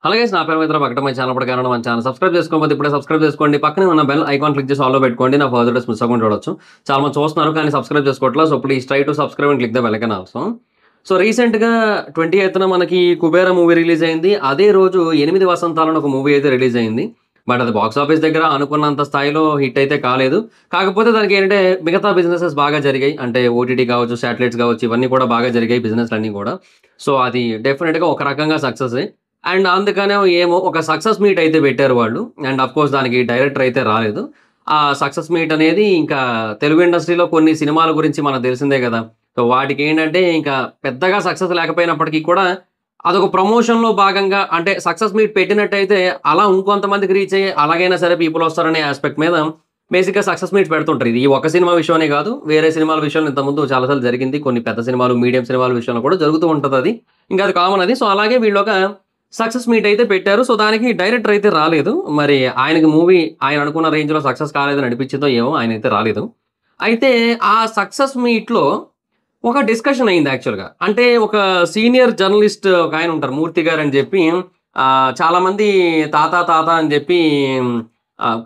అలాగే నా పేరు మిత్ర పక్కన మై ఛానల్ పడి కారణం మన ఛానల్ సబ్స్క్రైబ్ చేసుకోకపోతే ఇప్పుడే సబ్స్క్రైబ్ చేసుకోండి. పక్కనే ఉన్న బెల్ ఐకాన్ క్లిక్ చేసి ఆల్లో పెట్టుకోండి. నా ఫర్దర్ డేస్ మిస్ అవ్వకుండా చూడొచ్చు. చాలా మంది చూస్తున్నారు కానీ సబ్స్క్రైబ్ చేసుకోవట్లేదు. So please try to subscribe and click the bell icon also. So రీసెంట్‌గా 28న మనకి 'కుబేర' మూవీ రిలీజ్ అయింది. అదే రోజు 8 వసంతాలని ఒక మూవీ అయితే రిలీజ్ అయింది. బట్ అది బాక్స్ ఆఫీస్ దగ్గర అనుకున్నంత స్థాయిలో హిట్ అయితే కాలేదు. కాకపోతే దానికి ఏంటంటే మిగతా బిజినెసెస్ బాగా జరిగాయి. అంటే ఓటీటీ కావచ్చు, శాటిలైట్స్ కావచ్చు ఇవన్నీ కూడా బాగా జరిగాయి బిజినెస్‌లన్నీ కూడా. సో అది డెఫినిట్‌గా ఒక రకంగా సక్సెసే. అండ్ అందుకనే ఏమో ఒక సక్సెస్ మీట్ అయితే పెట్టారు వాళ్ళు. అండ్ ఆఫ్‌కోర్స్ దానికి డైరెక్టర్ అయితే రాలేదు. ఆ సక్సెస్ మీట్ అనేది ఇంకా తెలుగు ఇండస్ట్రీలో కొన్ని సినిమాల గురించి మనకు తెలిసిందే గదా! సో వాటికేంటంటే ఇంకా పెద్దగా సక్సెస్ లేకపోయినప్పటికీ కూడా అదొక ప్రమోషన్‌లో భాగంగా అంటే సక్సెస్ మీట్ పెట్టినట్టయితే అలా ఇంకొంతమందికి రీచ్ అయ్యి అలాగైనా సరే పీపుల్ వస్తారనే యాస్పెక్ట్ మీద బేసిక్‌గా సక్సెస్ మీట్స్ పెడుతుంటారు. ఇది ఒక సినిమా విషయమనే కాదు. వేరే సినిమాల విషయంలో ఇంతకుముందు చాలా సార్లు జరిగింది. కొన్ని పెద్ద సినిమాలు, మీడియం సినిమాల విషయంలో కూడా జరుగుతూ ఉంటదది. ఇంకా అది కామన్ అది. సో అలాగే వీళ్ళొక సక్సెస్ మీట్ అయితే పెట్టారు. సో దానికి డైరెక్టర్ అయితే రాలేదు. మరి ఆయనకి మూవీ ఆయన అనుకున్న రేంజ్‌లో సక్సెస్ కాలేదని అనిపించిందో ఏమో ఆయనైతే రాలేదు. అయితే ఆ సక్సెస్ మీట్‌లో ఒక డిస్కషన్ అయింది యాక్చువల్‌గా. అంటే ఒక సీనియర్ జర్నలిస్ట్ ఒకాయన ఉంటారు 'మూర్తి' గారని చెప్పి చాలామంది తాత తాత అని చెప్పి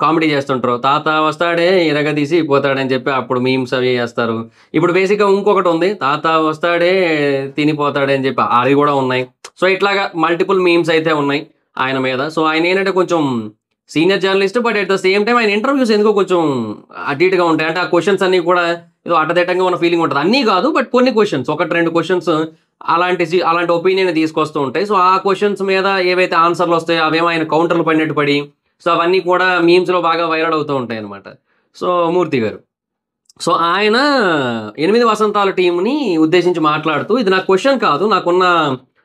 కామెడీ చేస్తుంటారు. తాత వస్తాడే ఇరగదీసి పోతాడని చెప్పి అప్పుడు మీమ్స్ అవి ఏస్తారు. ఇప్పుడు బేసిక్‌గా ఇంకొకటుంది. తాత వస్తాడే తినిపోతాడే అని చెప్పి అవి గూడా ఉన్నాయి. సో ఇట్లాగా మల్టిపుల్ మీమ్స్ అయితే ఉన్నాయి ఆయన మీద. సో ఆయనేంటంటే కొంచెం senior journalist but at the same time ఆయన ఇంటర్వ్యూస్ ఎందుకో కొంచెం అటు ఇటుగా ఉంటాయి. అంటే ఆ క్వెషన్స్ అన్నీ కూడా ఏదో అడ్డదిడ్డంగా ఉన్న ఫీలింగ్ ఉంటది. అన్నీ కాదు బట్ కొన్ని క్వెషన్స్ 1, 2 క్వెషన్స్ అలాంటి ఒపీనియన్ తీసుకొస్తూ ఉంటాయి. సో ఆ క్వెషన్స్ మీద ఏవైతే ఆన్సర్‌లు వస్తాయో అవేమో ఆయన కౌంటర్‌లు పడినట్టు పడి సో అవన్నీ కూడా మీమ్స్‌లో బాగా వైరల్ అవుతూ ఉంటాయన్నమాట. సో 'మూర్తి' గారు. సో ఆయన 8 వసంతాల టీమ్‌ని ఉద్దేశించి మాట్లాడుతూ ఇది నా క్వెషన్ కాదు. నాకున్న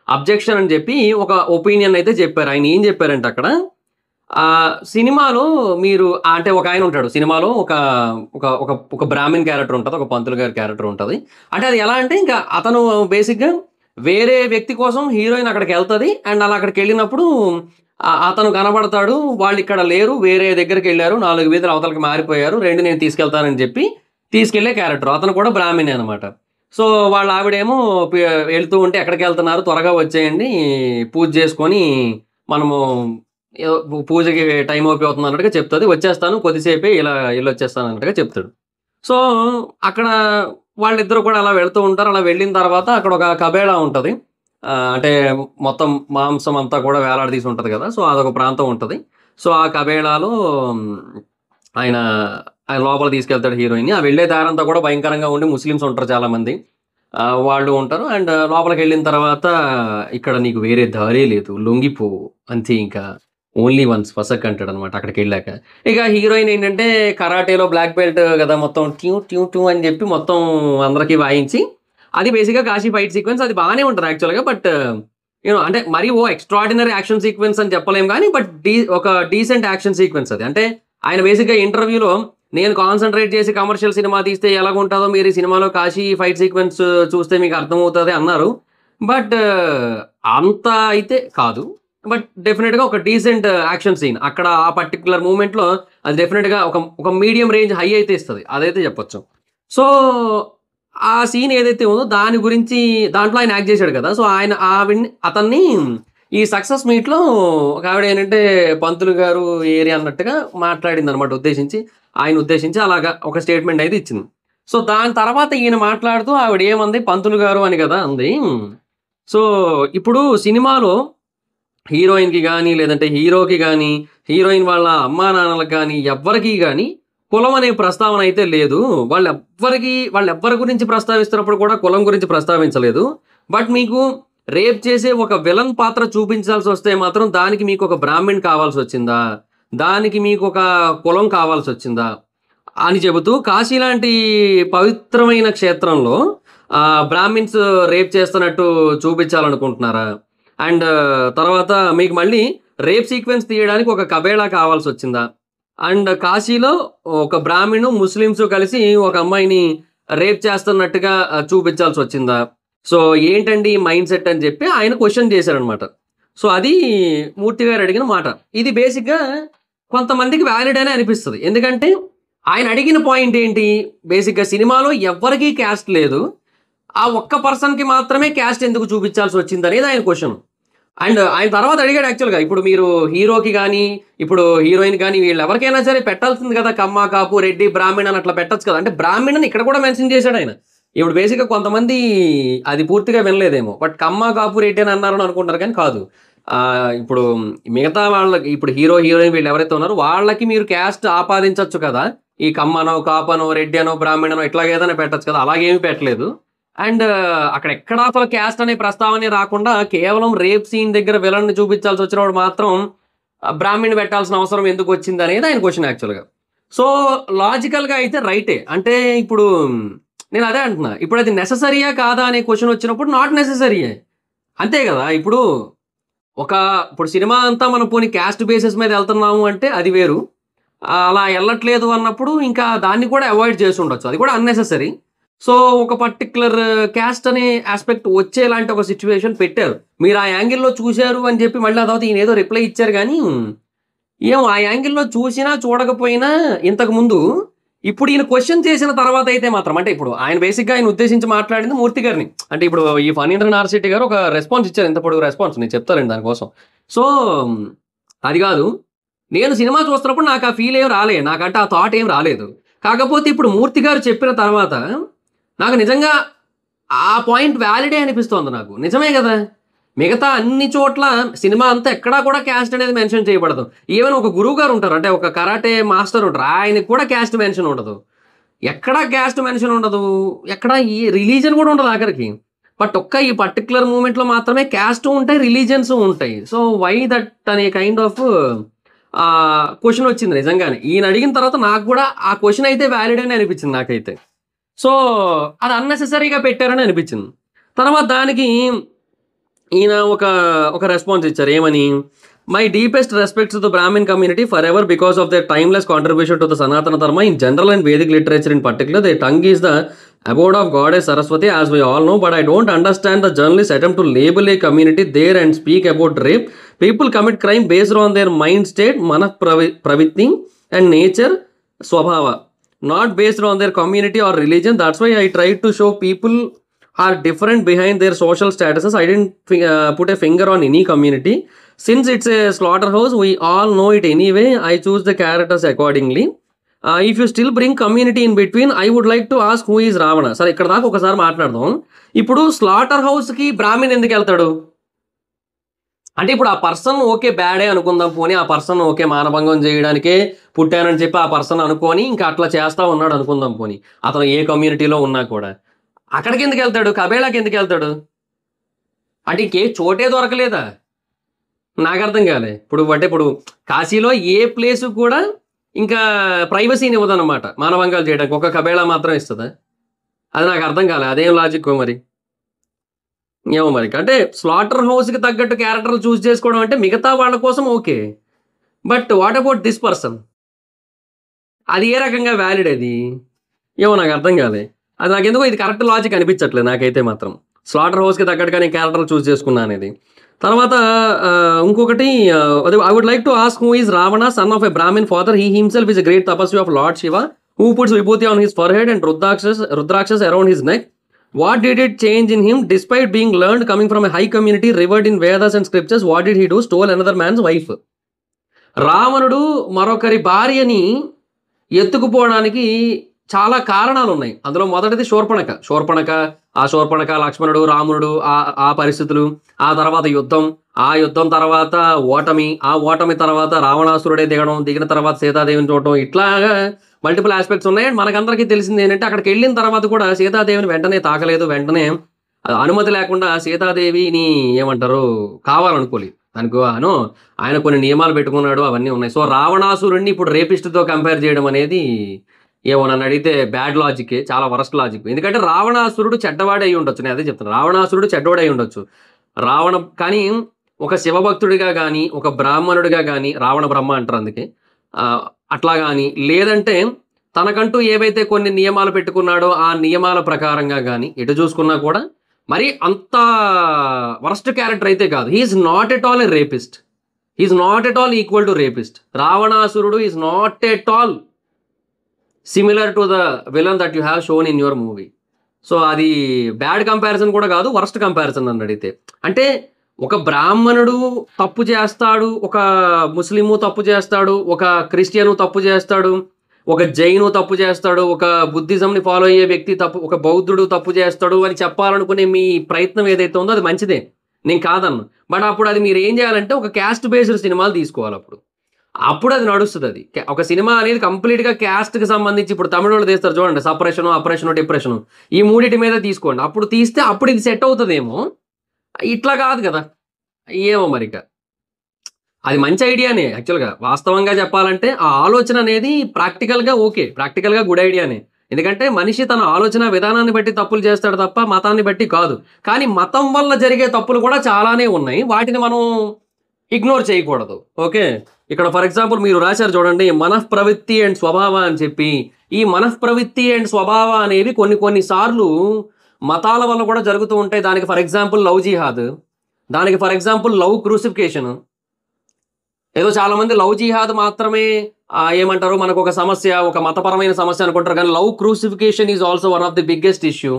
అబ్జెక్షన్ అని చెప్పి ఒక ఒపీనియన్ అయితే చెప్పారు. ఆయన ఏం చెప్పారంటే అక్కడ సినిమాలో మీరు అంటే ఒకాయన ఉంటాడు. సినిమాలో ఒక ఒక ఒక ఒక బ్రాహ్మిన్ క్యారెక్టర్ ఉంటది. ఒక పంతులు గారి క్యారెక్టర్ ఉంటది. అంటే అది ఎలా అంటే ఇంకా అతను బేసిక్‌గా వేరే వ్యక్తి కోసం హీరోయిన్ అక్కడికెళ్తది. అండ్ అలా అక్కడికెళ్ళినప్పుడు అతను కనబడతాడు. వాళ్ళిక్కడ లేరు. వేరే దగ్గరికెళ్లారు. 4 వీధులు అవతలకి మారిపోయారు. రండి నేను తీసుకెళ్తానని చెప్పి తీసుకెళ్ళే క్యారెక్టర్. అతను కూడా బ్రాహ్మినే అనమాట. సో వాళ్ళ ఆవిడేమో పి ఎళ్తూ ఉంటే ఎక్కడికెళ్తున్నారు త్వరగా వచ్చేయండి. పూజ చేసుకొని మనము ఏదో పూజకి టైం అయిపోతుంది అన్నట్టుగా చెప్తది. వచ్చేస్తాను కొద్దిసేపే ఇలా ఎళ్ళొచ్చేస్తాను అన్నట్టుగా చెప్తాడు. సో అక్కడ వాళ్ళిద్దరూ కూడా అలా వెళ్తూ ఉంటారు. అలా వెళ్ళిన తర్వాత అక్కడ ఒక కబేళా ఉంటది. అంటే మొత్తం మాంసం అంతా కూడా వేలాడదీసి ఉంటది కదా! సో అదొక ప్రాంతం ఉంటది. సో ఆ కబేళాలో ఆయన ఆయన లోపలికి తీసుకెళ్తాడు హీరోయిన్‌ని. ఆ వెళ్ళే దారంతా కూడా భయంకరంగా ఉండి ముస్లిమ్స్ ఉంటారు చాలామంది. వాళ్ళు ఉంటారు. అండ్ లోపలికెళ్ళిన తర్వాత ఇక్కడ నీకు వేరే దారే లేదు. లొంగిపో అంతే ఇంకా. ఓన్లీ వన్స్ ఫసక్ అంటాడనమాట అక్కడికెళ్ళాక. ఇక హీరోయిన్ ఏంటంటే కరాటేలో బ్లాక్ బెల్ట్ గదా! మొత్తం ట్యూ ట్యూ ట్యూ అని జెప్పి మొత్తం అందరికి వాయించి అది బేసిక్‌గా కాశీ ఫైట్ సీక్వెన్స్ అది బానే ఉంటది యాక్చువల్‌గా. బట్ అంటే మరీ ఎక్స్‌ట్రార్డినరీ యాక్షన్ సీక్వెన్స్ అని చెప్పలేం గానీ బట్ ఒక డీసెంట్ యాక్షన్ సీక్వెన్స్ అది. అంటే ఆయన బేసిక్‌గా ఇంటర్వ్యూలో నేను కాన్సంట్రేట్ చేసి కమర్షియల్ సినిమా తీస్తే ఎలాగుంటదో మీరు ఈ సినిమాలో కాశీ ఫైట్ సీక్వెన్స్ చూస్తే మీకు అర్థమవుతది అన్నారు. బట్ అంత అయితే కాదు. బట్ డెఫినిట్‌గా ఒక డీసెంట్ యాక్షన్ సీన్. అక్కడ ఆ పర్టిక్యులర్ మూవ్‌మెంట్‌లో అది డెఫినిట్‌గా ఒక మీడియం రేంజ్ హై అయితే ఇస్తది. అదైతే చెప్పొచ్చు. సో, ఆ సీన్ ఏదైతే ఉందో దాని గురించి దాంట్లో ఆయన యాక్ట్ చేసాడు కదా! సో, ఆయన అతన్ని ఈ సక్సెస్ మీట్‌లో ఒకావిడ ఏంటంటే పంతులు గారు ఏరి అన్నట్టుగా మాట్లాడిందనమాట ఉద్దేశించి. ఆయన ఉద్దేశించి అలాగా ఒక స్టేట్‌మెంట్ అయితే ఇచ్చింది. సో, దాని తర్వాత ఈయన మాట్లాడుతూ ఆవిడ ఏమంది పంతులు గారు అని కదా అంది. సో, ఇప్పుడు సినిమాలో హీరోయిన్‌కి గాని, లేదంటే హీరోకి గాని, హీరోయిన్ వాళ్ళ అమ్మానాన్నలకు గాని, ఎవ్వరికీ గాని కులం అనే ప్రస్తావన అయితే లేదు. వాళ్ళెవ్వరి గురించి ప్రస్తావిస్తున్నప్పుడు కూడా కులం గురించి ప్రస్తావించలేదు. బట్ మీకు రేప్ చేసే ఒక విలన్ పాత్ర చూపించాల్సొస్తే మాత్రం దానికి మీకొక బ్రాహ్మిన్ కావాల్సొచ్చిందా? దానికి మీకొక కులం కావాల్సొచ్చిందా? అని చెబుతూ కాశీ లాంటి పవిత్రమైన క్షేత్రంలో బ్రాహ్మిన్స్ రేప్ చేస్తున్నట్టు చూపించాలనుకుంటున్నారా? అండ్ తర్వాత మీకు మళ్ళీ రేప్ సీక్వెన్స్ తీయడానికి ఒక కబేళా కావాల్సొచ్చిందా? అండ్ కాశీలో ఒక బ్రాహ్మణు, ముస్లిమ్స్ కలిసి ఒక అమ్మాయిని రేప్ చేస్తున్నట్టుగా చూపించాల్సొచ్చిందా? సో ఏంటండి ఈ మైండ్ సెట్ అని చెప్పి ఆయన క్వెషన్ చేశారనమాట. సో అది మూర్తి గారు అడిగిన మాట. ఇది బేసిక్‌గా కొంతమందికి వాలిడ్ అనే అనిపిస్తది. ఎందుకంటే ఆయన అడిగిన పాయింట్ ఏంటి? బేసిక్‌గా సినిమాలో ఎవ్వరికీ క్యాస్ట్ లేదు. ఆ ఒక్క పర్సన్‌కి మాత్రమే క్యాస్ట్ ఎందుకు చూపించాల్సొచ్చిందనేది ఆయన క్వెషన్. అండ్ ఆయన తర్వాత అడిగాడు యాక్చువల్‌గా. ఇప్పుడు మీరు హీరోకి గాని, ఇప్పుడు హీరోయిన్ గాని వీళ్ళు ఎవరికైనా సరే పెట్టాల్సింది కదా! కమ్మ, కాపు, రెడ్డి, బ్రాహ్మణ్ అని అట్లా పెట్టొచ్చు కదా! అంటే బ్రాహ్మణ్ అని ఇక్కడ కూడా మెన్షన్ చేసాడాయన. ఇప్పుడు బేసిక్‌గా కొంతమంది అది పూర్తిగా వినలేదేమో. బట్ కమ్మ, కాపు, రెడ్డి అని అన్నారని అనుకుంటారు కానీ కాదు. ఇప్పుడు మిగతా వాళ్ళకి ఇప్పుడు హీరో, హీరోయిన్ వీళ్ళు ఎవరైతే ఉన్నారో వాళ్ళకి మీరు క్యాస్ట్ ఆపాదించొచ్చు కదా! ఈ కమ్మనో, కాపనో, రెడ్డి అనో, బ్రాహ్మణ్ అనో ఇట్లాగ ఏదైనా పెట్టొచ్చు కదా! అలాగేమి పెట్టలేదు. అండ్ అక్కడ ఎక్కడ అసలు క్యాస్ట్ అనే ప్రస్తావనే రాకుండా కేవలం రేప్ సీన్ దగ్గర విలన్ని చూపించాల్సి వచ్చినప్పుడు మాత్రం బ్రాహ్మణ్ పెట్టాల్సిన అవసరం ఎందుకు వచ్చింది అనేది ఆయన క్వశ్చన్ యాక్చువల్‌గా. సో లాజికల్‌గా అయితే రైటే. అంటే ఇప్పుడు నేను అదే అంటున్నా. ఇప్పుడు అది నెసెసరీయా కాదా అనే క్వశ్చన్ వచ్చినప్పుడు నాట్ నెసెసరీయే. అంతే కదా! ఒక ఇప్పుడు సినిమా అంతా మనం పోనీ క్యాస్ట్ బేసిస్ మీద ఎళ్తున్నాము అంటే అది వేరు. అలా ఎళ్ళట్లేదు అన్నప్పుడు ఇంకా దాన్ని కూడా అవాయిడ్ చేసుండొచ్చు. అది కూడా అన్నెసెసరీ. సో, ఒక పర్టిక్యులర్ క్యాస్ట్ అనే యాస్పెక్ట్ వచ్చేలాంటి ఒక సిట్యుయేషన్ పెట్టారు. మీరు ఆ యాంగిల్‌లో చూసారు అని చెప్పి మళ్ళీ ఆ తర్వాత ఈయనేదో రిప్లై ఇచ్చారు గానీ, ఏమో ఆ యాంగిల్‌లో చూసినా, చూడకపోయినా ఇంతకుముందు ఇప్పుడు ఈయన క్వెషన్ చేసిన తర్వాత అయితే మాత్రం అంటే ఇప్పుడు ఆయన బేసిక్‌గా ఆయన ఉద్దేశించి మాట్లాడింది మూర్తి గారిని. అంటే ఇప్పుడు ఈ ఫణీంద్ర నాథ్ గారు ఒక రెస్పాన్స్ ఇచ్చారు. ఇంత పొడుగు రెస్పాన్స్ నేను చెప్తాలేండి దానికోసం. సో, అది గాదు. నేను సినిమా చూస్తున్నప్పుడు నాకు ఆ ఫీల్ ఏం రాలే. నాకంటే ఆ థాట్ ఏం రాలేదు. కాకపోతే ఇప్పుడు మూర్తి గారు చెప్పిన తర్వాత నాకు నిజంగా ఆ పాయింట్ వ్యాలిడే అనిపిస్తోంది నాకు. నిజమే గదా! మిగతా అన్ని చోట్ల సినిమా అంతా ఎక్కడా కూడా క్యాస్ట్ అనేది మెన్షన్ చేయబడదు. ఈవెన్ ఒక గురువు గారు ఉంటారు. అంటే ఒక కరాటే మాస్టర్ ఉంటారు. ఆయనకి కూడా క్యాస్ట్ మెన్షన్ ఉండదు. ఎక్కడా క్యాస్ట్ మెన్షన్ ఉండదు. ఎక్కడ ఈ రిలీజియన్ కూడా ఉండదు ఆఖరికి. బట్ ఈ పర్టిక్యులర్ మూవ్‌మెంట్‌లో మాత్రమే క్యాస్టు ఉంటాయి, రిలీజియన్స్ ఉంటాయి. సో, వై దట్ అనే కైండ్ ఆఫ్ క్వెషన్ వచ్చింది నిజంగానే. ఈయన అడిగిన తర్వాత నాకు కూడా ఆ క్వెషన్ అయితే వ్యాలిడ్ అని అనిపించింది నాకైతే. సో, అది అన్నెసెసరీగా పెట్టారని అనిపించింది. తర్వాత దానికి ఈయన ఒక రెస్పాన్స్ ఇచ్చారు. ఏమని? My deepest respects to the Brahmin community for ever because of their timeless contribution to the సనాతన ధర్మ in general and Vedic literature in particular. their tongue is the abode of goddess Saraswati as we all know, but I don't understand the journalist's attempt to label a community there and speak about rape. People commit crime based on their mind state, mana pravritti and nature swabhava, not based on their community or religion. That's why I tried to show people are different behind their social statuses. I didn't put a finger on any community. Since it's a slaughterhouse, we all know it anyway. I choose the characters accordingly. If you still bring community in between, I would like to ask who is Ravana. సరే ఇక్కడ దాకా ఒకసారి మాట్లాడదాం. ఇప్పుడు slaughter హౌస్‌కి బ్రాహ్మణ్ ఎందుకెళ్తాడు? అంటే ఇప్పుడు ఆ పర్సన్ ఓకే బ్యాడే అనుకుందాం. పోనీ ఆ పర్సన్ ఓకే మానభంగం చేయడానికే పుట్టానని చెప్పి ఆ పర్సన్ అనుకోని ఇంకా అట్లా చేస్తా ఉన్నాడు అనుకుందాం పోనీ. అతను ఏ కమ్యూనిటీలో ఉన్నా కూడా. అక్కడికెందుకెళ్తాడు? కబేళాకెందుకెళ్తాడు? అంటే ఇంకే చోటే దొరకలేదా? నాకర్థం కాలే. ఇప్పుడు కాశీలో ఏ ప్లేసు కూడా ఇంకా ప్రైవసీనివ్వదనమాట. మానభంగాలు చేయడానికి. ఒక కబేళా మాత్రం ఇస్తదా? అది నాకర్థం కాలే. అదేం లాజిక్కో మరి. ఏమో మరి. అంటే స్లాటర్ హౌస్‌కి తగ్గట్టు క్యారెక్టర్‌లు చూజ్ చేసుకోవడం అంటే మిగతా వాళ్ళ కోసం okay. But what about this person? అది ఏ రకంగా వ్యాలిడ్ అది? ఏమో నాకర్థం కాలే. అది నాకెందుకో ఇది కరెక్ట్ లాజిక్ అనిపించట్లేదు నాకైతే మాత్రం. స్లాటర్ హౌస్‌కి తగ్గట్టుగా నేను క్యారెక్టర్‌లు చూజ్ చేసుకున్నా అనేది. తర్వాత ఇంకొకటి I would like to ask who is Ravana son of a Brahmin father. He himself is a great tapasvi of lord Shiva who puts vibhuti on his forehead and rudrakshas around his neck. What did it change in him despite being learned coming from a high community revered in Vedas and scriptures? What did he do? Stole another man's wife. రావణుడు మరొకరి భార్యని ఎత్తుకుపోవడానికి చాలా కారణాలున్నాయి. అందులో మొదటిది శూర్పణఖ. ఆ శూర్పణఖ, లక్ష్మణుడు, రాముడు ఆ పరిస్థితులు, ఆ తర్వాత యుద్ధం, ఆ యుద్ధం తర్వాత ఓటమి, ఆ ఓటమి తర్వాత రావణాసురుడే దిగిన తర్వాత సీతాదేవిని చూడటం ఇట్లాగా మల్టిపుల్ ఆస్పెక్ట్స్ ఉన్నాయి. అండ్ మనకందరికీ తెలిసింది ఏంటంటే అక్కడికెళ్ళిన తర్వాత కూడా సీతాదేవిని వెంటనే తాకలేదు. వెంటనే అనుమతి లేకుండా సీతాదేవిని ఏమంటారు కావాలనుకోలేదు. ఆయన కొన్ని నియమాలు పెట్టుకున్నాడు. అవన్నీ ఉన్నాయి. సో, రావణాసురుడిని ఇప్పుడు రేపిస్ట్‌తో కంపేర్ చేయడం అనేది ఏమో నన్నడిగితే బ్యాడ్ లాజిక్కే. చాలా వరస్ట్ లాజిక్. ఎందుకంటే రావణాసురుడు చెడ్డవాడే అయ్యి ఉండొచ్చు. నేను అదే చెప్తున్నా. రావణాసురుడు చెడ్డవాడే అయ్యి ఉండొచ్చు. కానీ ఒక శివభక్తుడిగా గాని, ఒక బ్రాహ్మణుడిగా గాని, రావణ బ్రహ్మ అంటారు అందుకే. అట్లా గాని లేదంటే తనకంటూ ఏవైతే కొన్ని నియమాలు పెట్టుకున్నాడో ఆ నియమాల ప్రకారంగా గాని ఎటు చూసుకున్నా కూడా మరి అంత వరస్ట్ క్యారెక్టర్ అయితే కాదు. He is not at all a rapist. He is not at all equal to rapist. రావణాసురుడు is not at all similar to the villain that you have shown in your movie. So, అది bad comparison కూడా కాదు. Worst comparison నన్ను అడిగితే. అంటే ఒక బ్రాహ్మణుడు తప్పు చేస్తాడు, ఒక ముస్లిము తప్పు చేస్తాడు, ఒక క్రిస్టియను తప్పు చేస్తాడు, ఒక జైను తప్పు చేస్తాడు, ఒక బుద్ధిజంని ఫాలో అయ్యే వ్యక్తి తప్పు, ఒక బౌద్ధుడు తప్పు చేస్తాడు అని చెప్పాలనుకునే మీ ప్రయత్నం ఏదైతే ఉందో అది మంచిదే, నేను కాదన్ను. బట్ అప్పుడు అది మీరు ఏం చేయాలంటే ఒక క్యాస్ట్ బేస్డ్ సినిమాలు తీసుకోవాలి. అప్పుడు అది నడుస్తుంది. అది ఒక సినిమా అనేది కంప్లీట్గా క్యాస్ట్కి సంబంధించి, ఇప్పుడు తమిళోళ్ళు తీస్తారు చూడండి, సపరేషను, అపరేషను, డిప్రెషను, ఈ మూడింటి మీద తీసుకోండి. అప్పుడు తీస్తే అప్పుడు ఇది సెట్ అవుతుందేమో. ఇట్లా కాదు కదా, ఏమో మరిక. అది మంచి ఐడియానే యాక్చువల్‌గా. వాస్తవంగా చెప్పాలంటే ఆ ఆలోచన అనేది ప్రాక్టికల్‌గా ఓకే. ప్రాక్టికల్‌గా గుడ్ ఐడియానే. ఎందుకంటే మనిషి తన ఆలోచన విధానాన్ని బట్టి తప్పులు చేస్తాడు తప్ప మతాన్ని బట్టి కాదు. కానీ మతం వల్ల జరిగే తప్పులు కూడా చాలానే ఉన్నాయి. వాటిని మనం ఇగ్నోర్ చేయకూడదు. ఓకే. ఇక్కడ ఫర్ ఎగ్జాంపుల్ మీరు రాశారు చూడండి, మనఃప్రవృత్తి అండ్ స్వభావ అని చెప్పి. ఈ మనఃప్రవృత్తి అండ్ స్వభావ అనేవి కొన్ని సార్లు మతాల వల్ల కూడా జరుగుతూ ఉంటాయి. దానికి ఫర్ ఎగ్జాంపుల్ లవ్ జిహాద్, దానికి ఫర్ ఎగ్జాంపుల్ లవ్ క్రూసిఫికేషన్. ఏదో చాలా మంది లవ్ జిహాద్ మాత్రమే ఏమంటారు, మనకు ఒక సమస్య, ఒక మతపరమైన సమస్య అనుకుంటారు. కానీ love crucifixion is also one of the biggest issue.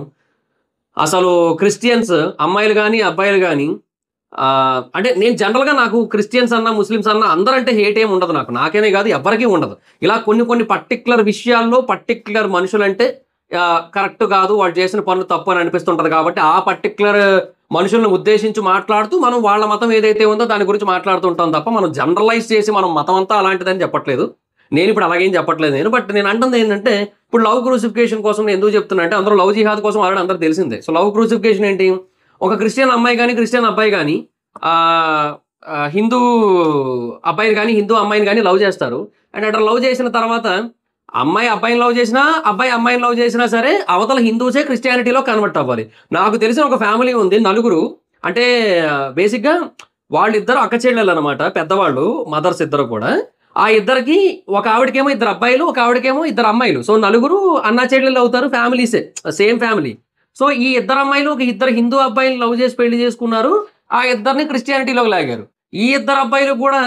అసలు క్రిస్టియన్స్ అమ్మాయిలు కానీ అబ్బాయిలు కానీ అంటే నేను జనరల్‌గా నాకు క్రిస్టియన్స్ అన్నా, ముస్లిమ్స్ అన్నా అందరంటే హేట్ ఏమి ఉండదు నాకు. నాకేనే కాదు ఎవ్వరికీ ఉండదు. ఇలా కొన్ని పర్టిక్యులర్ విషయాల్లో పర్టిక్యులర్ మనుషులంటే కరెక్ట్ కాదు, వాళ్ళు చేసిన పనులు తప్పు అని అనిపిస్తుంటది. కాబట్టి ఆ పర్టిక్యులర్ మనుషులను ఉద్దేశించి మాట్లాడుతూ మనం వాళ్ళ మతం ఏదైతే ఉందో దాని గురించి మాట్లాడుతూ ఉంటాం తప్ప మనం జనరలైజ్ చేసి మనం మతం అంతా అలాంటిదని చెప్పట్లేదు. నేను ఇప్పుడు అలాగేం చెప్పట్లేదు నేను. బట్ నేను అంటుంది ఏంటంటే, ఇప్పుడు లవ్ క్రూసిఫికేషన్ కోసం నేను ఎందుకు చెప్తున్నా అంటే, అందరూ లవ్ జిహాద్ కోసం ఆల్రెడీ అందరూ తెలిసిందే. సో లవ్ క్రూసిఫికేషన్ ఏంటి, ఒక క్రిస్టియన్ అమ్మాయి కానీ క్రిస్టియన్ అబ్బాయి కానీ హిందూ అబ్బాయిని కానీ హిందూ అమ్మాయిని కానీ లవ్ చేస్తారు. అండ్ అట్లా లవ్ చేసిన తర్వాత అమ్మాయి అబ్బాయిని లవ్ చేసినా, అబ్బాయి అమ్మాయిని లవ్ చేసినా సరే అవతల హిందూసే క్రిస్టియానిటీలో కన్వర్ట్ అవ్వాలి. నాకు తెలిసిన ఒక ఫ్యామిలీ ఉంది, నలుగురు. అంటే బేసిక్గా వాళ్ళిద్దరు అక్క చెల్లెలు అనమాట, పెద్దవాళ్ళు, మదర్స్ ఇద్దరు కూడా. ఆ ఇద్దరికి, ఒక ఆవిడకేమో ఇద్దరు అబ్బాయిలు, ఒక ఆవిడకేమో ఇద్దరు అమ్మాయిలు. సో నలుగురు అన్నా చెల్లెలు అవుతారు, ఫ్యామిలీసే, సేమ్ ఫ్యామిలీ. సో ఈ ఇద్దరు అమ్మాయిలు ఒక ఇద్దరు హిందూ అబ్బాయిలు లవ్ చేసి పెళ్లి చేసుకున్నారు. ఆ ఇద్దరిని క్రిస్టియానిటీలోకి లాగారు. ఈ ఇద్దరు అబ్బాయిలు కూడా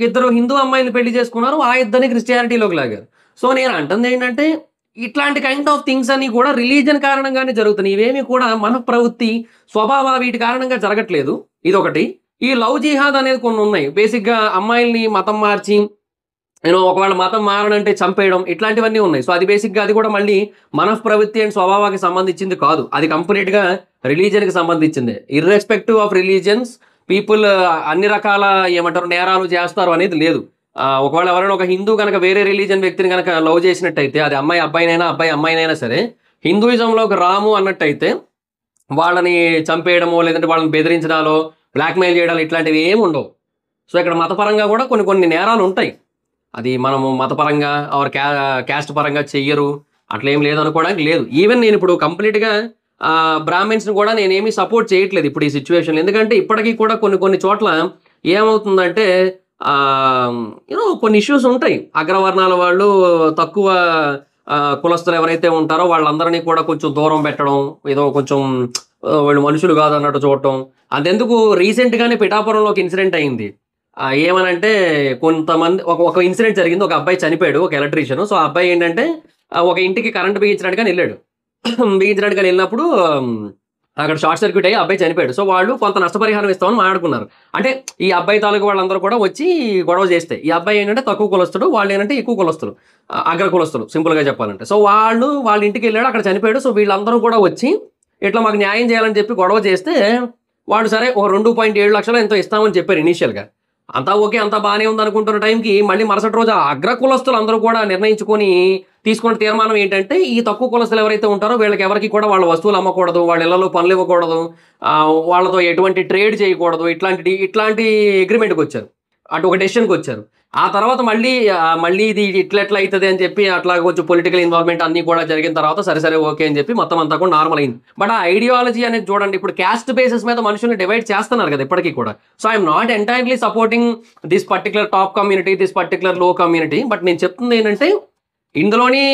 ఇద్దరు హిందూ అమ్మాయిని పెళ్లి చేసుకున్నారు, ఆ ఇద్దరిని క్రిస్టియానిటీలోకి లాగారు. సో నేను అంటుంది ఏంటంటే, ఇట్లాంటి కైండ్ ఆఫ్ థింగ్స్ అన్ని కూడా రిలీజన్ కారణంగానే జరుగుతున్నాయి. ఇవేమి కూడా మన ప్రవృత్తి, స్వభావ వీటి కారణంగా జరగట్లేదు. ఇదొకటి. ఈ లవ్ జిహాద్ అనేది కొన్ని ఉన్నాయి. బేసిక్గా అమ్మాయిల్ని మతం మార్చి, నేను ఒకవేళ మతం మారనంటే చంపేయడం, ఇట్లాంటివన్నీ ఉన్నాయి. సో అది బేసిక్గా అది కూడా మళ్ళీ మనఃప్రవృత్తి అండ్ స్వభావానికి సంబంధించింది కాదు. అది కంప్లీట్గా రిలీజన్కి సంబంధించింది. ఇర్రెస్పెక్టివ్ ఆఫ్ రిలీజన్స్ పీపుల్ అన్ని రకాల ఏమంటారు నేరాలు చేస్తారు అనేది లేదు. ఒకవేళ ఎవరైనా ఒక హిందూ కనుక వేరే రిలీజన్ వ్యక్తిని కనుక లవ్ చేసినట్టయితే, అది అమ్మాయి అబ్బాయినైనా అబ్బాయి అమ్మాయినైనా సరే, హిందూయిజంలోకి రాము అన్నట్టయితే వాళ్ళని చంపేయడమో లేదంటే వాళ్ళని బెదిరించడాలో బ్లాక్మెయిల్ చేయడాలు ఇట్లాంటివి ఏమి ఉండవు. సో ఇక్కడ మతపరంగా కూడా కొన్ని నేరాలు ఉంటాయి. అది మనము మతపరంగా ఆర్ క్యాస్ట్ పరంగా చెయ్యరు అట్లా ఏం లేదు అనుకోవడానికి లేదు. ఈవెన్ నేను ఇప్పుడు కంప్లీట్గా బ్రాహ్మిన్స్ని కూడా నేనేమీ సపోర్ట్ చేయట్లేదు ఇప్పుడు ఈ సిచ్యువేషన్లో. ఎందుకంటే ఇప్పటికీ కూడా కొన్ని చోట్ల ఏమవుతుందంటే కొన్ని ఇష్యూస్ ఉంటాయి. అగ్రవర్ణాల వాళ్ళు తక్కువ కులస్తులు ఎవరైతే ఉంటారో వాళ్ళందరినీ కూడా కొంచెం దూరం పెట్టడం, ఏదో కొంచెం వాళ్ళు మనుషులు కాదన్నట్టు చూడటం. అంతెందుకు రీసెంట్గానే పిఠాపురంలో ఒక ఇన్సిడెంట్ అయింది. ఏమనంటే కొంతమంది ఒక ఇన్సిడెంట్ జరిగింది. ఒక అబ్బాయి చనిపోయాడు, ఒక ఎలక్ట్రీషియన్. సో ఆ అబ్బాయి ఏంటంటే ఒక ఇంటికి కరెంట్ బిగించడానికి వెళ్ళాడు. బిగించడానికి వెళ్ళినప్పుడు అక్కడ షార్ట్ సర్క్యూట్ అయ్యి అబ్బాయి చనిపోయాడు. సో వాళ్ళు కొంత నష్టపరిహారం ఇస్తామని మాట్లాడుకున్నారు. అంటే ఈ అబ్బాయి తాలూకు వాళ్ళందరూ కూడా వచ్చి గొడవ చేస్తే, ఈ అబ్బాయి ఏంటంటే తక్కువ కులస్తుడు, వాళ్ళు ఏంటంటే ఎక్కువ కులస్తులు, అగ్ర కులస్తులు సింపుల్గా చెప్పాలంటే. సో వాళ్ళ ఇంటికి వెళ్ళాడు, అక్కడ చనిపోయాడు. సో వీళ్ళందరూ కూడా వచ్చి ఇట్లా మాకు న్యాయం చేయాలని చెప్పి గొడవ చేస్తే, వాళ్ళు సరే ఒక 2.7 లక్షలు ఎంతో ఇస్తామని చెప్పారు ఇనీషియల్గా. అంతా ఓకే, అంతా బాగానే ఉంది అనుకుంటున్న టైంకి మళ్ళీ మరుసటి రోజు అగ్ర కులస్తులు అందరూ కూడా నిర్ణయించుకొని తీసుకున్న తీర్మానం ఏంటంటే, ఈ తక్కువ కులస్తులు ఎవరైతే ఉంటారో వీళ్ళకి ఎవరికి కూడా వాళ్ళ వస్తువులు అమ్మకూడదు, వాళ్ళ ఇళ్లలో పనులు ఇవ్వకూడదు, వాళ్ళతో ఎటువంటి ట్రేడ్ చేయకూడదు, ఇట్లాంటి అగ్రిమెంట్కి వచ్చారు, అటు ఒక డెసిషన్కి వచ్చారు. ఆ తర్వాత మళ్ళీ ఇది ఇట్లా అవుతుంది అని చెప్పి అట్లా కొంచెం పొలిటికల్ ఇన్వాల్వ్మెంట్ అన్నీ కూడా జరిగిన తర్వాత సరే ఓకే అని చెప్పి మొత్తం అంతా కూడా నార్మల్ అయింది. బట్ ఆ ఐడియాలజీ అనేది చూడండి, ఇప్పుడు క్యాస్ట్ బేసిస్ మీద మనుషుల్ని డివైడ్ చేస్తున్నారు కదా ఇప్పటికీ కూడా. So I'm not entirely supporting this particular top community, this particular లో కమ్యూనిటీ. బట్ నేను చెప్తుంది ఏంటంటే, ఇందులోని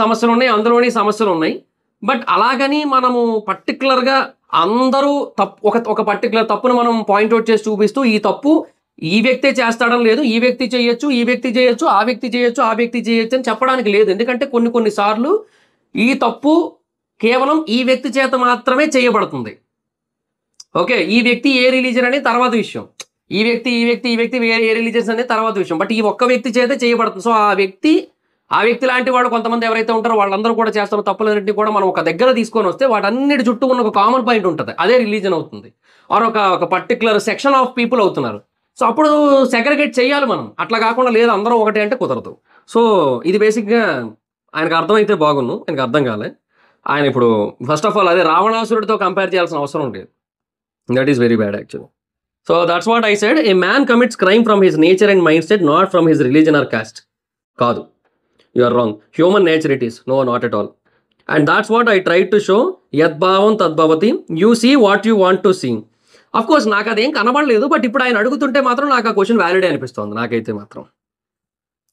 సమస్యలు ఉన్నాయి, అందులోని సమస్యలు ఉన్నాయి. బట్ అలాగని మనము పర్టికులర్గా అందరూ ఒక పర్టికులర్ తప్పును మనం పాయింట్అవుట్ చేసి చూపిస్తూ ఈ తప్పు ఈ వ్యక్తే చేస్తాడం లేదు, ఈ వ్యక్తి చేయొచ్చు, ఈ వ్యక్తి చేయొచ్చు, ఆ వ్యక్తి చేయొచ్చు, ఆ వ్యక్తి చేయొచ్చు అని చెప్పడానికి లేదు. ఎందుకంటే కొన్నిసార్లు ఈ తప్పు కేవలం ఈ వ్యక్తి చేత మాత్రమే చేయబడుతుంది. ఓకే. ఈ వ్యక్తి ఏ రిలీజియన్ అనేది తర్వాత విషయం. ఈ వ్యక్తి వేరే ఏ రిలీజియన్స్ అనేది తర్వాత విషయం. బట్ ఈ ఒక్క వ్యక్తి చేతే చేయబడుతుంది. సో, ఆ వ్యక్తి లాంటి వాళ్ళు కొంతమంది ఎవరైతే ఉంటారో వాళ్ళందరూ కూడా చేస్తున్న తప్పులన్నింటినీ కూడా మనం ఒక దగ్గర తీసుకొనొస్తే వాటన్నిటి చుట్టూ ఉన్న ఒక కామన్ పాయింట్ ఉంటది. అదే రిలీజియన్ అవుతుంది. ఆర్ ఒక పర్టిక్యులర్ సెక్షన్ ఆఫ్ పీపుల్ అవుతున్నారు. సో, అప్పుడు సెగ్రిగేట్ చేయాలి మనం. అట్లా కాకుండా లేదు అందరం ఒకటే అంటే కుదరదు. సో, ఇది బేసిక్‌గా ఆయనకు అర్థమైతే బాగున్ను. ఆయనకు అర్థం కాలే. ఆయన ఇప్పుడు ఫస్ట్ ఆఫ్ ఆల్ అదే రావణాసురుడితో కంపేర్ చేయాల్సిన అవసరం లేదు. That is very bad actually. So, that's what I said. A man commits crime from his nature and mindset not from his religion or caste. కాదు. You are wrong. Human nature it is. No, not at all. And that's what I try to show. యద్భావం తద్భవతి. You see what you want to see. Of course నాకు అదేం కనబడలేదు. But ఇప్పుడు ఆయన అడుగుతుంటే మాత్రం నాకు ఆ క్వశ్చన్ వ్యాలిడే అనిపిస్తోంది నాకైతే మాత్రం.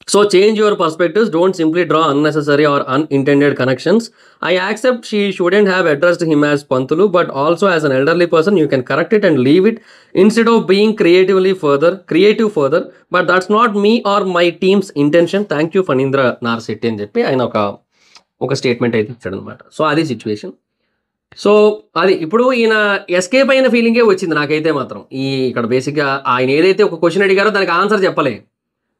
So, change your perspectives. Don't simply draw unnecessary or unintended connections. I accept she shouldn't have addressed him as Pantulu, but also as an elderly person, you can correct it and leave it instead of being creative further. But that's not me or my team's intention. Thank you, Fanindra Narsetti అని చెప్పి ఆయన ఒక statement అయితే ఇచ్చాడనమాట. So, అది situation. So, అది ఇప్పుడు ఈయన ఎస్కేప్ అయిన ఫీలింగే వచ్చింది నాకైతే మాత్రం. ఇక్కడ బేసిక్గా ఆయన ఏదైతే ఒక క్వశ్చన్ అడిగారో దానికి ఆన్సర్ చెప్పలే.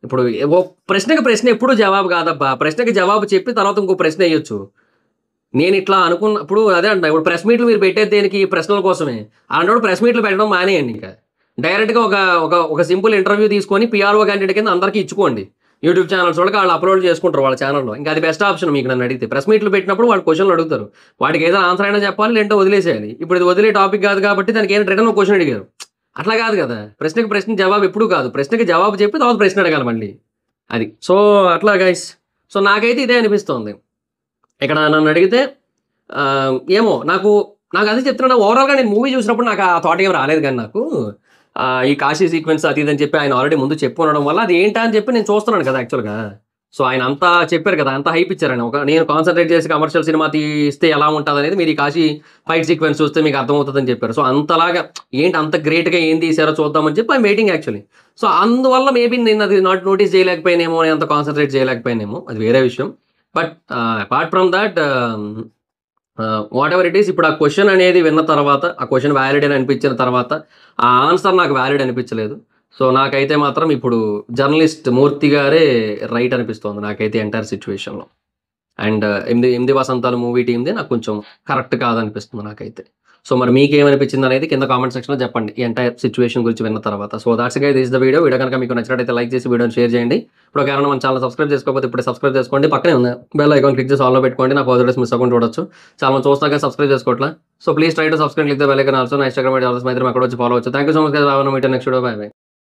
ఇప్పుడు ప్రశ్నకి ప్రశ్న ఎప్పుడు జవాబు కాదబ్బా. ప్రశ్నకి జవాబు చెప్పి తర్వాత ఇంకో ప్రశ్న వేయొచ్చు. నేను ఇట్లా అనుకున్నప్పుడు అదే అంట. ఇప్పుడు ప్రెస్ మీట్లు మీరు పెట్టేది దేనికి? ప్రశ్నల కోసమే. అలాంటప్పుడు ప్రెస్ మీట్లు పెట్టడం మానేయండి. ఇంకా డైరెక్ట్గా ఒక సింపుల్ ఇంటర్వ్యూ తీసుకొని పిఆర్ఓ క్యాండిడేట్ కింద అందరికీ ఇచ్చుకోండి. యూట్యూబ్ ఛానల్స్ వాళ్ళకి వాళ్ళు అప్లోడ్ చేసుకుంటారు వాళ్ళ ఛానల్లో. ఇంకా అది బెస్ట్ ఆప్షన్ మీకు నన్ను అడిగితే. ప్రెస్ మీట్లు పెట్టినప్పుడు వాళ్ళు క్వశ్చన్లు అడుగుతారు. వాటికి ఏదైనా ఆన్సర్ అయినా చెప్పాలి, లేదంటే వదిలేసేయాలి. ఇప్పుడు ఇది వదిలే టాపిక్ కాదు కాబట్టి దానికి ఏం రిటర్న్ క్వశ్చన్ అడిగారు. అట్లా కాదు కదా. ప్రశ్నకి ప్రశ్న జవాబు ఎప్పుడు కాదు. ప్రశ్నకి జవాబు చెప్పి తర్వాత ప్రశ్న అడగాలి మళ్ళీ. అది. సో, అట్లా గైస్. సో, నాకైతే ఇదే అనిపిస్తోంది. ఇక్కడ నన్ను అడిగితే ఏమో నాకు అదే చెప్తున్నా. ఓవరాల్గా నేను మూవీ చూసినప్పుడు నాకు ఆ థాట్ ఏం రాలేదు. కానీ నాకు ఈ కాశీ సీక్వెన్స్ అది ఇదని చెప్పి ఆయన ఆల్రెడీ ముందు చెప్పు ఉండడం వల్ల అది ఏంటా అని చెప్పి నేను చూస్తున్నాను కదా యాక్చువల్గా. సో, ఆయన అంతా చెప్పారు కదా, అంతా హైప్ ఇచ్చారు ఆయన. నేను కాన్సన్ట్రేట్ చేసి కమర్షియల్ సినిమా తీస్తే ఎలా ఉంటుంది అనేది మీరు ఈ కాశీ ఫైట్ సీక్వెన్స్ చూస్తే మీకు అర్థమవుతుందని చెప్పారు. సో, అంతలాగా ఏంటి అంత గ్రేట్గా ఏం తీసారో చూద్దామని చెప్పి ఐఎమ్ వెయిటింగ్ యాక్చువల్లీ. సో, అందువల్ల మేబీ నేను అది నోటీస్ చేయలేకపోయినేమో, నేను అంత కాన్సన్ట్రేట్ చేయలేకపోయినేమో, అది వేరే విషయం. But apart from that what ever it is, ఇప్పుడు ఆ క్వశ్చన్ అనేది విన్న తర్వాత, ఆ క్వశ్చన్ వ్యాలిడ్ అని అనిపించిన తర్వాత ఆ ఆన్సర్ నాకు వ్యాలిడ్ అనిపించలేదు. సో, నాకైతే మాత్రం ఇప్పుడు జర్నలిస్ట్ మూర్తి గారే రైట్ అనిపిస్తోంది నాకైతే ఎంటైర్ సిచ్యువేషన్లో. అండ్ 8 వసంతాలు మూవీ టీమ్ది నాకు కొంచెం కరెక్ట్ కాదనిపిస్తుంది నాకైతే. సో, మరి మీకేమనిపించింది అనేది కింద కామెంట్ సెక్షన్లో చెప్పండి ఈ ఎంటైర్ సిచ్యువేషన్ గురించి విన్న తర్వాత. So, that's guys, this the video కనుక మీకు నచ్చినట్టయితే లైక్ చేసి వీడియోని షేర్ చేయండి. ఇప్పుడు కారణం మన ఛానల్ సబ్స్క్రైబ్ చేసుకోకపోతే ఇప్పుడే సబ్స్క్రైబ్ చేసుకోండి. పక్కనే ఉన్న బెల్ ఐకాన్ క్లిక్ చేసి ఆల్లో పెట్టుకోండి. నా ఫర్దర్ మిస్ అవ్వకుండా చూడొచ్చు. చాలా మంది చూస్తున్నా కానీ సబ్స్క్రైబ్ చేసుకోవట్లా. So, please try to subscribe click the bell icon also. నా ఇన్స్టాగ్రామ్ ఐడి ఆల్సో మాత్రం అక్కడ వచ్చి ఫాలో అవచ్చు. Thank you so much guys. Next video. Bye by.